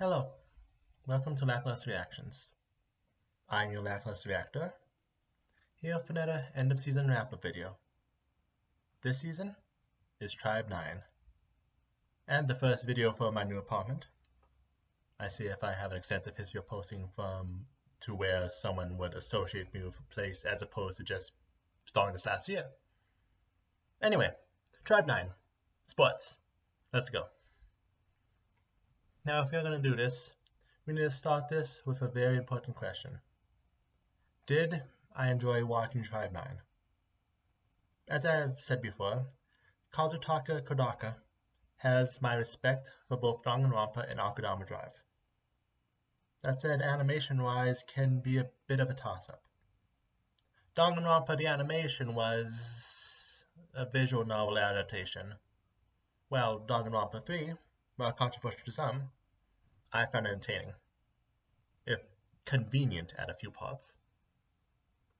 Hello, welcome to Lackluster Reactions. I'm your Lackluster Reactor, here for another end of season wrap-up video. This season is Tribe 9, and the first video for my new apartment. I see if I have an extensive history of posting to where someone would associate me with a place as opposed to just starting this last year. Anyway, Tribe 9, sports. Let's go. Now if you're going to do this, we need to start this with a very important question. Did I enjoy watching Tribe 9? As I have said before, Kazutaka Kodaka has my respect for both Danganronpa and Akudama Drive. That said, animation-wise can be a bit of a toss-up. Danganronpa the animation was a visual novel adaptation, while Danganronpa 3, while controversial to some, I found entertaining, if convenient at a few parts.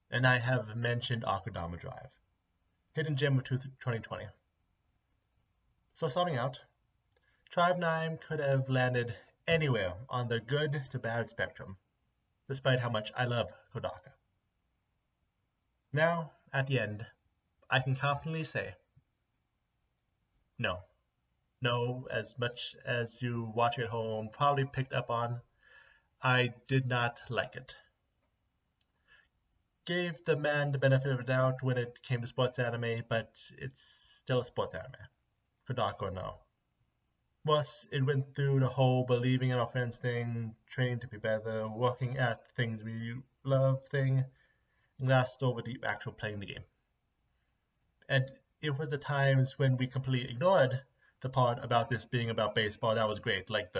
And I have mentioned Akudama Drive, hidden gem of 2020. So starting out, Tribe 9 could have landed anywhere on the good to bad spectrum, despite how much I love Kodaka. Now, at the end, I can confidently say, no, as much as you watching at home probably picked up on, I did not like it. Gave the man the benefit of the doubt when it came to sports anime, but it's still a sports anime, Kodaka or no. Plus, it went through the whole believing in our friends thing, training to be better, working at things we love thing, and last over the actual playing the game. And it was the times when we completely ignored the part about this being about baseball that was great, like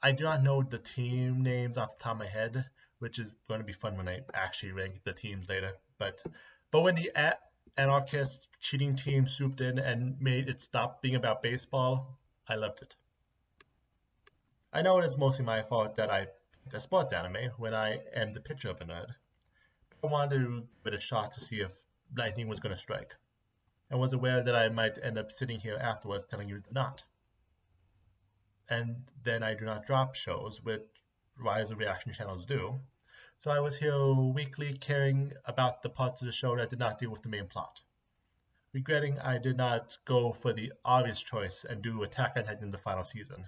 I do not know the team names off the top of my head, which is going to be fun when I actually rank the teams later. But when the anarchist cheating team swooped in and made it stop being about baseball, I loved it. I know it is mostly my fault that I picked a sports anime when I am the picture of a nerd. But I wanted to give it a shot to see if lightning was going to strike, and was aware that I might end up sitting here afterwards telling you not. And then I do not drop shows, which rise of reaction channels do. So I was here weekly caring about the parts of the show that did not deal with the main plot. Regretting I did not go for the obvious choice and do Attack on Titan in the final season.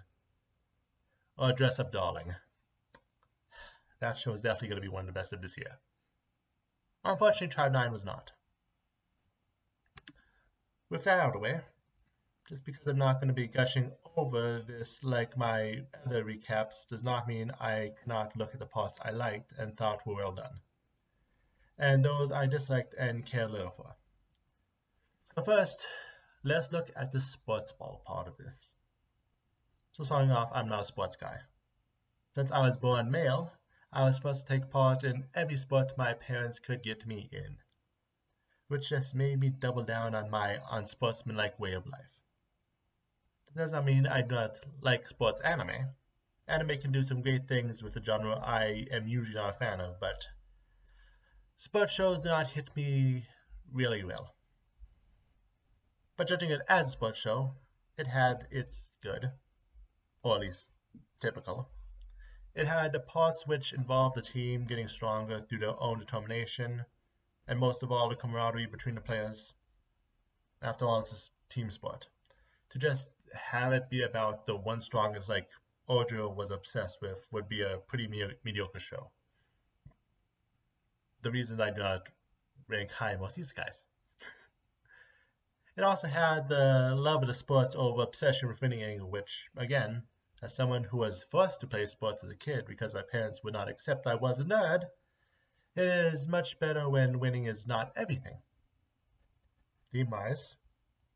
Or Dress Up Darling. That show is definitely going to be one of the best of this year. Unfortunately, Tribe 9 was not. With that out of the way, just because I'm not going to be gushing over this like my other recaps does not mean I cannot look at the parts I liked and thought were well done, and those I disliked and cared little for. So first, let's look at the sports ball part of this. So starting off, I'm not a sports guy. Since I was born male, I was supposed to take part in every sport my parents could get me in, which just made me double down on my unsportsmanlike way of life. That does not mean I do not like sports anime. Anime can do some great things with a genre I am usually not a fan of, but sports shows do not hit me really well. But judging it as a sports show, it had its good, or at least typical. It had the parts which involved the team getting stronger through their own determination, and most of all the camaraderie between the players. After all, it's a team sport. To just have it be about the one strongest like Ojo was obsessed with would be a pretty mediocre show. The reasons I do not rank high most of these guys. It also had the love of the sports over obsession with winning angle, which, again, as someone who was forced to play sports as a kid because my parents would not accept I was a nerd, it is much better when winning is not everything. Theme-wise,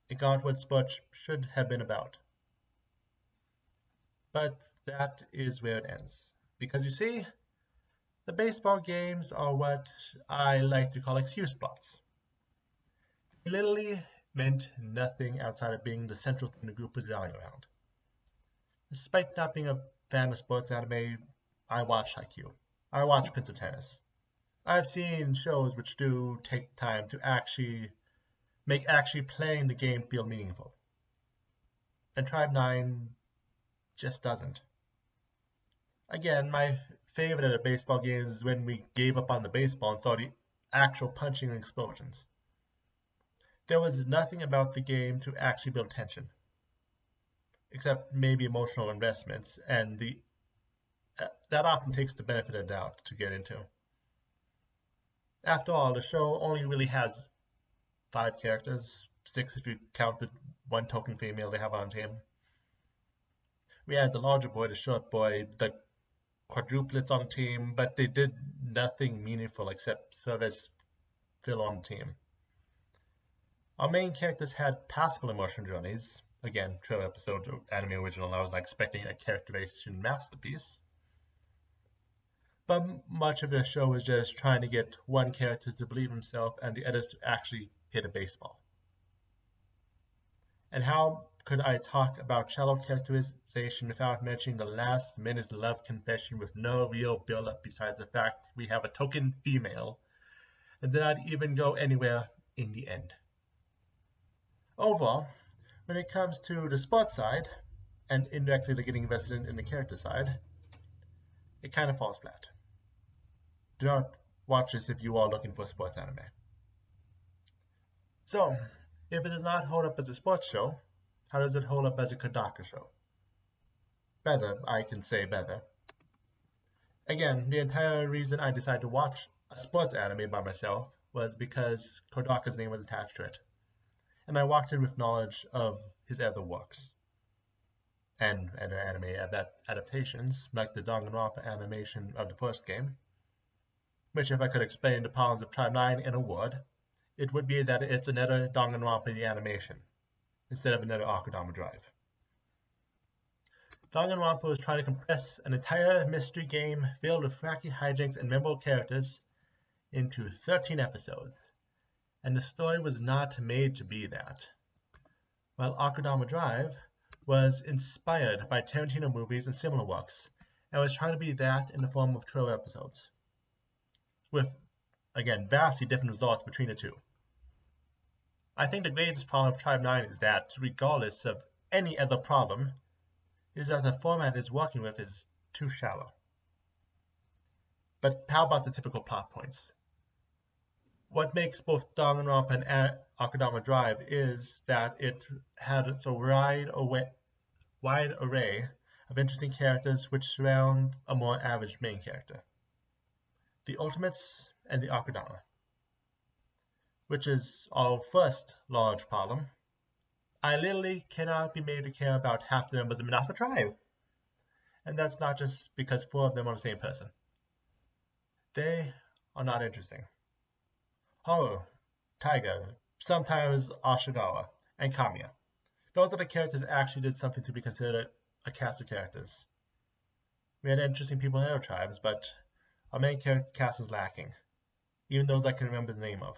it got what sports should have been about. But that is where it ends. Because you see, the baseball games are what I like to call excuse plots. They literally meant nothing outside of being the central thing the group was rallying around. Despite not being a fan of sports anime, I watch Haikyuu. I watch Prince of Tennis. I've seen shows which do take time to make actually playing the game feel meaningful. And Tribe 9 just doesn't. Again, my favorite at a baseball game is when we gave up on the baseball and saw the actual punching and explosions. There was nothing about the game to actually build tension, except maybe emotional investments, and that often takes the benefit of the doubt to get into. After all, the show only really has 5 characters, 6 if you count the one token female they have on team. We had the larger boy, the short boy, the quadruplets on the team, but they did nothing meaningful except serve as fill on the team. Our main characters had passable emotional journeys. Again, 12 episode anime original, I was not expecting a characterization masterpiece. But much of the show was just trying to get one character to believe himself and the others to actually hit a baseball. And how could I talk about shallow characterization without mentioning the last minute love confession with no real build up besides the fact we have a token female and did not even go anywhere in the end. Overall, when it comes to the sports side, and indirectly the getting invested in the character side, it kind of falls flat. Do not watch this if you are looking for sports anime. So, if it does not hold up as a sports show, how does it hold up as a Kodaka show? Better, I can say better. Again, the entire reason I decided to watch a sports anime by myself was because Kodaka's name was attached to it. And I walked in with knowledge of his other works. And other anime adaptations, like the Danganronpa animation of the first game, which if I could explain the powers of Tribe 9 in a word, it would be that it's another Danganronpa the animation, instead of another Akudama Drive. Danganronpa was trying to compress an entire mystery game filled with wacky hijinks and memorable characters into 13 episodes, and the story was not made to be that. While Akudama Drive was inspired by Tarantino movies and similar works, and was trying to be that in the form of 12 episodes, with, again, vastly different results between the two. I think the greatest problem of Tribe 9 is that, regardless of any other problem, is that the format it's working with is too shallow. But how about the typical plot points? What makes both Danganronpa and Akudama Drive is that it had a wide array of interesting characters which surround a more average main character. The Ultimates and the Akudama, which is our first large problem. I literally cannot be made to care about half the members of an Alpha tribe. And that's not just because 4 of them are the same person. They are not interesting. Haru, Taiga, sometimes Ashigawa, and Kamiya. Those are the characters that actually did something to be considered a cast of characters. We had interesting people in other tribes, but our main character cast is lacking, even those I can remember the name of.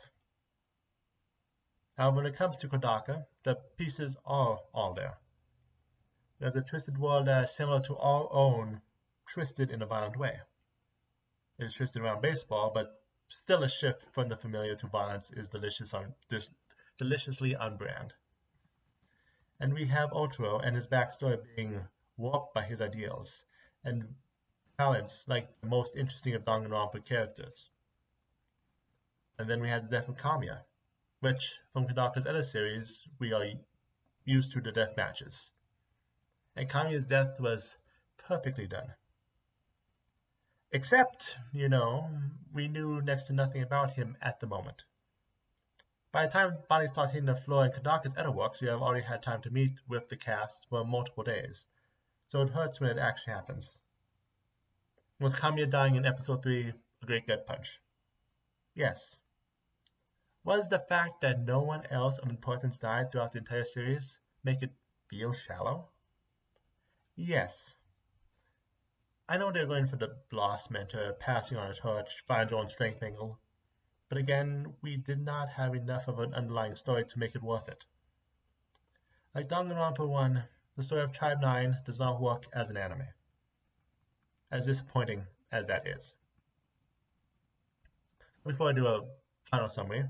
However, when it comes to Kodaka, the pieces are all there. We have the twisted world that is similar to our own, twisted in a violent way. It is twisted around baseball, but still a shift from the familiar to violence is deliciously on brand. And we have Otaro and his backstory being warped by his ideals, and talents like the most interesting of Danganronpa characters. And then we had the death of Kamiya, which, from Kodaka's other series, we are used to the death matches. And Kamiya's death was perfectly done. Except, we knew next to nothing about him at the moment. By the time bodies start hitting the floor in Kodaka's other works, we have already had time to meet with the cast for multiple days. So it hurts when it actually happens. Was Kamiya dying in episode 3 a great gut punch? Yes. Was the fact that no one else of importance died throughout the entire series make it feel shallow? Yes. I know they're going for the lost mentor, passing on a torch, find your own strength angle, but again, we did not have enough of an underlying story to make it worth it. Like Danganronpa 1, the story of Tribe 9 does not work as an anime, as disappointing as that is. Before I do a final summary,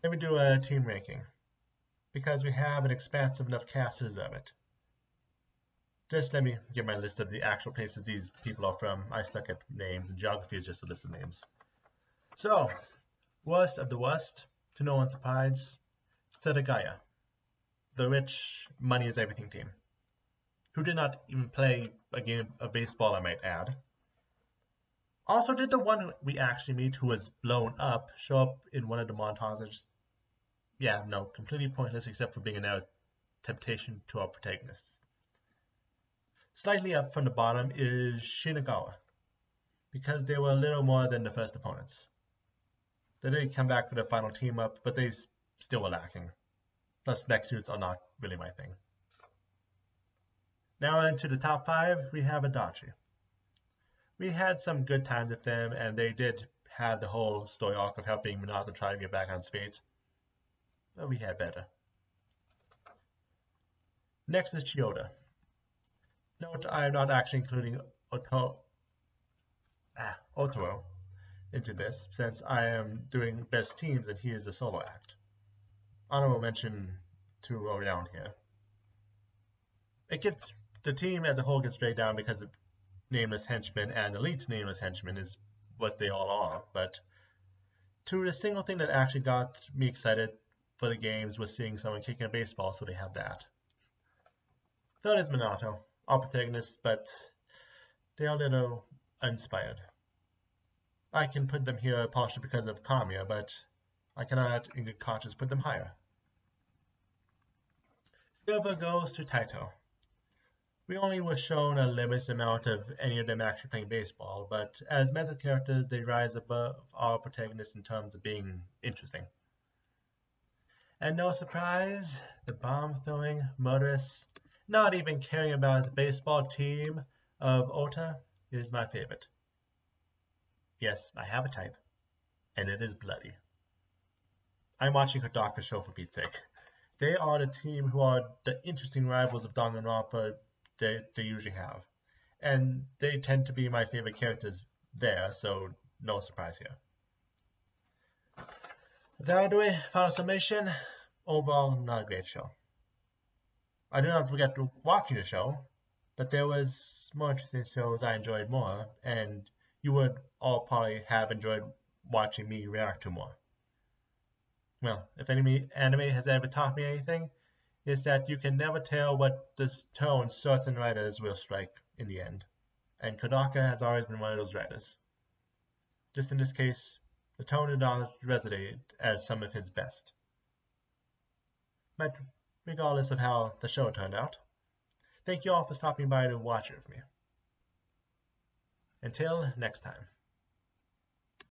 let me do a team ranking, because we have an expansive enough cast to deserve it. Just let me get my list of the actual places these people are from. I suck at names, and geography is just a list of names. So, worst of the worst, to no one's surprise, Setagaya, the rich, money is everything team, who did not even play a game of baseball, I might add. Also, did the one we actually meet who was blown up show up in one of the montages? Yeah, no, completely pointless except for being another temptation to our protagonists. Slightly up from the bottom is Shinagawa, because they were a little more than the first opponents. They did come back for the final team up, but they still were lacking. Plus, mech suits are not really my thing. Now into the top 5, we have Adachi. We had some good times with them, and they did have the whole story arc of helping Minato try to get back on his feet. But we had better. Next is Chiyoda. Note I am not actually including Otoro into this, since I am doing best teams and he is a solo act. Honorable mention to around here. The team as a whole gets dragged down because of nameless henchmen, and elite nameless henchmen is what they all are, but to the single thing that actually got me excited for the games was seeing someone kicking a baseball, so they have that. Third is Minato, all protagonists, but they are a little uninspired. I can put them here partially because of Kamiya, but I cannot in good conscience put them higher. Silver goes to Taito. We only were shown a limited amount of any of them actually playing baseball, but as mental characters, they rise above our protagonists in terms of being interesting. And no surprise, the bomb-throwing, murderous, not even caring about the baseball team of Ota is my favorite. Yes, I have a type, and it is bloody. I'm watching Kodaka's show for Pete's sake. They are the team who are the interesting rivals of Danganronpa they usually have. And they tend to be my favorite characters there, so no surprise here. With that out of the way, final summation, overall not a great show. I do not forget watching the show, but there was more interesting shows I enjoyed more, and you would all probably have enjoyed watching me react to more. Well, if any anime has ever taught me anything, is that you can never tell what this tone certain writers will strike in the end, and Kodaka has always been one of those writers. Just in this case, the tone did not resonate as some of his best. But regardless of how the show turned out, thank you all for stopping by to watch it with me. Until next time.